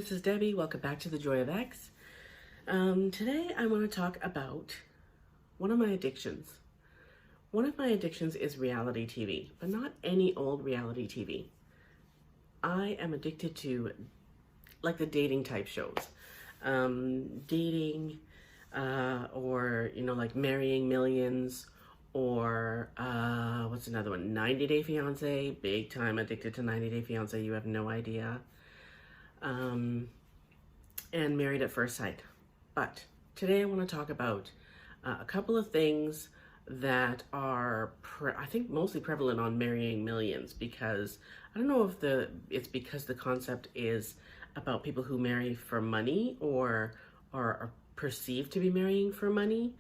this is Debbie. Welcome back to The Joy of X. Today I want to talk about one of my addictions. One of my addictions is reality TV, but not any old reality TV. I am addicted to like the dating type shows. Dating, or, like Marrying Millions, or what's another one? 90 Day Fiance. Big time addicted to 90 Day Fiance. You have no idea. And Married at First Sight. But today I want to talk about a couple of things that are, I think, mostly prevalent on Marrying Millions, because I don't know if it's because the concept is about people who marry for money or are perceived to be marrying for money.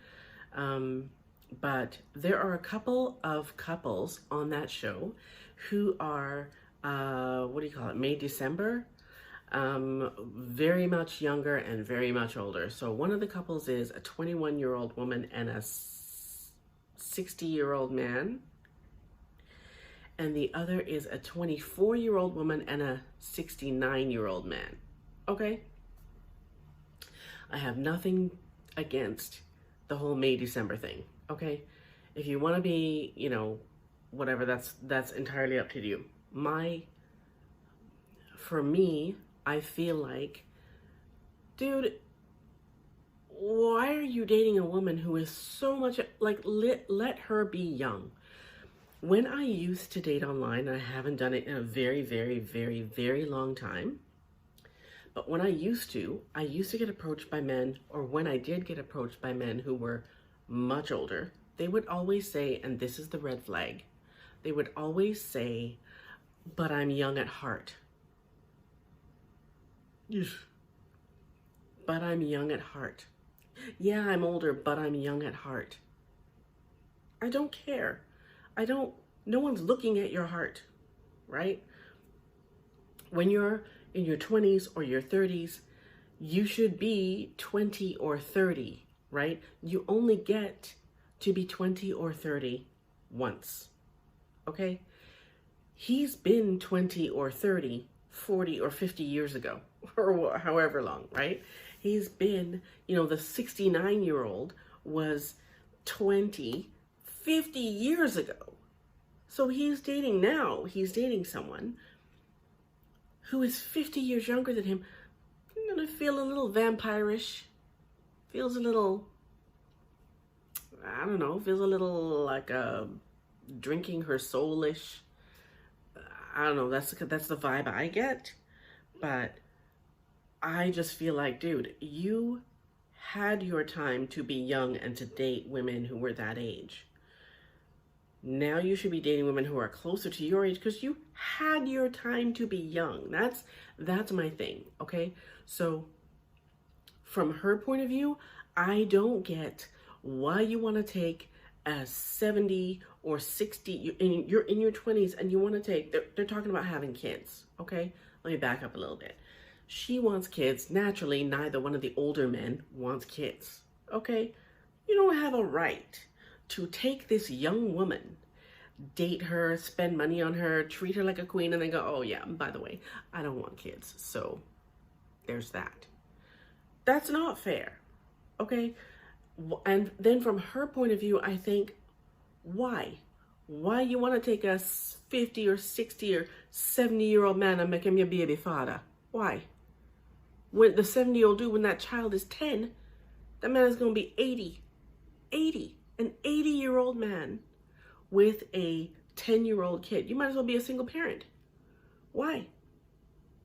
But there are a couple of couples on that show who are, May, December? Very much younger and very much older. So one of the couples is a 21-year-old woman and a 60-year-old man. And the other is a 24-year-old woman and a 69-year-old man. Okay? I have nothing against the whole May, December thing. Okay? If you want to be, whatever, that's entirely up to you. For me, I feel like, dude, why are you dating a woman who is so much, let her be young. When I used to date online, I haven't done it in a very, very, very, very long time. But when I used to get approached by men, or when I did get approached by men who were much older, they would always say, and this is the red flag, they would always say, but I'm young at heart. But I'm young at heart. Yeah, I'm older, but I'm young at heart. I don't care. No one's looking at your heart, right? When you're in your 20s or your 30s, you should be 20 or 30, right? You only get to be 20 or 30 once, okay? He's been 20 or 30, 40 or 50 years ago, or however long, right? He's been, the 69-year-old was 20, 50 years ago. So he's dating someone who is 50 years younger than him. I'm gonna feel a little vampirish, feels a little like drinking her soulish. I don't know, that's the vibe I get. But I just feel like, dude, you had your time to be young and to date women who were that age. Now you should be dating women who are closer to your age, because you had your time to be young. That's my thing, okay? So from her point of view, I don't get why you want to take a 70 or 60, you're in your 20s and you want to take, they're talking about having kids, okay? Let me back up a little bit. She wants kids. Naturally, neither one of the older men wants kids, okay? You don't have a right to take this young woman, date her, spend money on her, treat her like a queen, and then go, oh yeah, by the way, I don't want kids. So there's that. That's not fair, okay? And then from her point of view, I think, why? Why you want to take a 50 or 60 or 70-year-old man and make him your baby father? Why? When the 70-year-old dude, when that child is 10, that man is going to be 80. 80. An 80-year-old man with a 10-year-old kid. You might as well be a single parent. Why?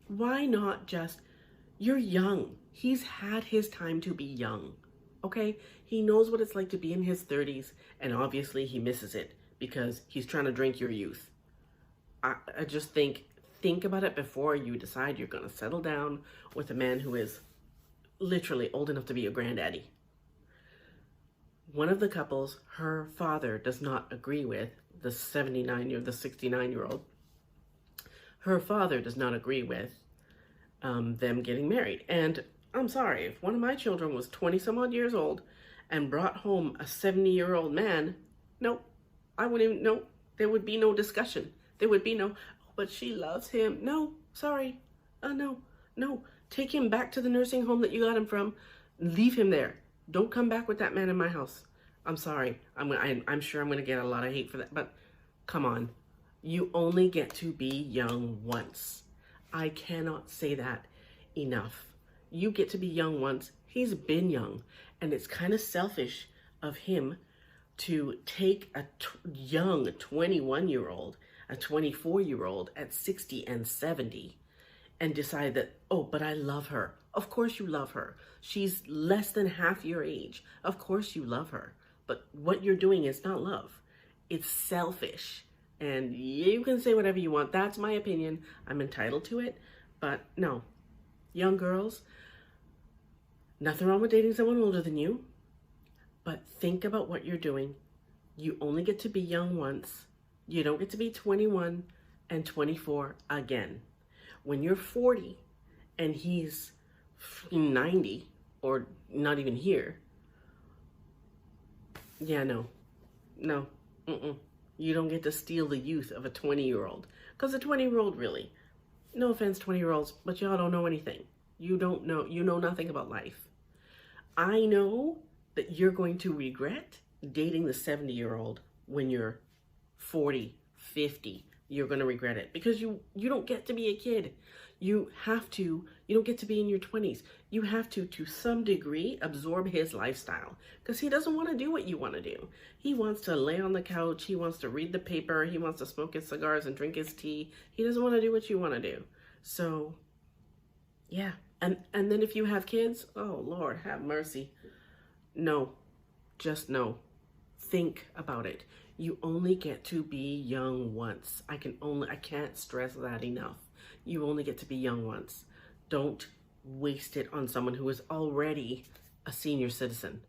Why not just, you're young. He's had his time to be young, okay? He knows what it's like to be in his 30s, and obviously he misses it because he's trying to drink your youth. I just think about it before you decide you're going to settle down with a man who is literally old enough to be your granddaddy. One of the couples, her father does not agree with the 69-year-old. Her father does not agree with them getting married. And I'm sorry, if one of my children was 20 some odd years old and brought home a 70-year-old man, nope, I wouldn't even, nope, there would be no discussion. There would be no, but she loves him. No, sorry. No. Take him back to the nursing home that you got him from. Leave him there. Don't come back with that man in my house. I'm sorry. I'm sure I'm going to get a lot of hate for that, but come on. You only get to be young once. I cannot say that enough. You get to be young once. He's been young, and it's kind of selfish of him to take a young 21-year-old, a 24-year-old at 60 and 70 and decide that, oh, but I love her. Of course you love her. She's less than half your age. Of course you love her. But what you're doing is not love. It's selfish. And you can say whatever you want. That's my opinion. I'm entitled to it. But no, young girls, nothing wrong with dating someone older than you. But think about what you're doing. You only get to be young once. You don't get to be 21 and 24 again. When you're 40 and he's 90 or not even here, yeah, no. You don't get to steal the youth of a 20-year-old. Because a 20-year-old really, no offense 20-year-olds, but y'all don't know anything. You know nothing about life. I know that you're going to regret dating the 70-year-old when you're 40, 50. You're going to regret it because you don't get to be a kid. You don't get to be in your 20s. You have to some degree, absorb his lifestyle because he doesn't want to do what you want to do. He wants to lay on the couch. He wants to read the paper. He wants to smoke his cigars and drink his tea. He doesn't want to do what you want to do. So, yeah. And then if you have kids, oh, Lord, have mercy. No, just no. Think about it. You only get to be young once. I can't stress that enough. You only get to be young once. Don't waste it on someone who is already a senior citizen.